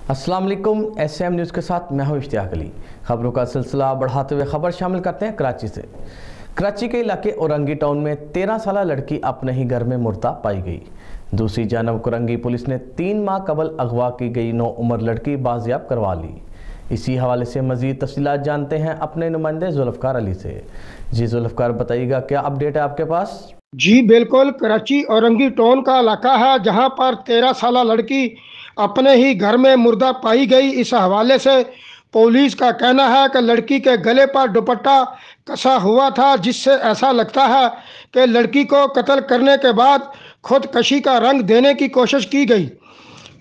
अस्सलाम वालेकुम। SM news के साथ मैं हूं इश्तियाक अली। खबरों का सिलसिला बढ़ाते हुए खबर शामिल करते हैं कराची से। कराची के इलाके औरंगी टाउन में 13 साला लड़की अपने ही घर में मुर्दा पाई गई। दूसरी जानब औरंगी पुलिस ने 3 माह कबल अगवा की गई 9 उम्र लड़की बाजियाब करवा ली। इसी हवाले से मज़ीद तफसीलात जानते हैं अपने नुमाइंदे जुल्फ़कार अली से। जी जुल्फ़कार, बताइएगा क्या अपडेट है आपके पास? जी बिल्कुल, कराची औरंगी टाउन का इलाका है जहां पर 13 साला लड़की अपने ही घर में मुर्दा पाई गई। इस हवाले से पुलिस का कहना है कि लड़की के गले पर दुपट्टा कसा हुआ था, जिससे ऐसा लगता है कि लड़की को कत्ल करने के बाद खुदकशी का रंग देने की कोशिश की गई।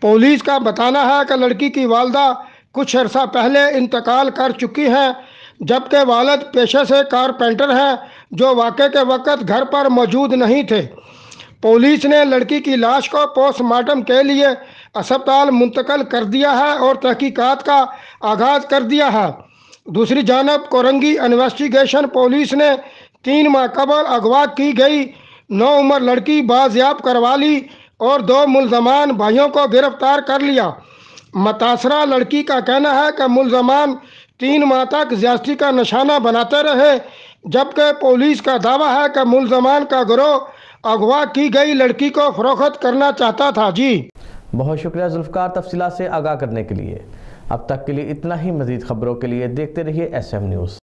पुलिस का बताना है कि लड़की की वालदा कुछ अर्सा पहले इंतकाल कर चुकी हैं, जबकि वालिद पेशे से कारपेंटर हैं जो वाक़े के वक़्त घर पर मौजूद नहीं थे। पुलिस ने लड़की की लाश को पोस्टमार्टम के लिए अस्पताल मुंतकिल कर दिया है और तहकीकात का आगाज़ कर दिया है। दूसरी जानब कोरंगी इन्वेस्टिगेशन पुलिस ने 3 माह कबल अगवा की गई 9 उम्र लड़की बाजियाब करवा ली और 2 मुलजमान भाइयों को गिरफ्तार कर लिया। मुतासरा लड़की का कहना है कि मुलजमान 3 माह तक ज्यादती का निशाना बनाते रहे, जबकि पुलिस का दावा है कि मुलजमान का गिरोह अगवा की गई लड़की को फरोख्त करना चाहता था। जी बहुत शुक्रिया जुल्फ़कार तफसीलात से आगाह करने के लिए। अब तक के लिए इतना ही। मज़ीद खबरों के लिए देखते रहिए SM न्यूज़।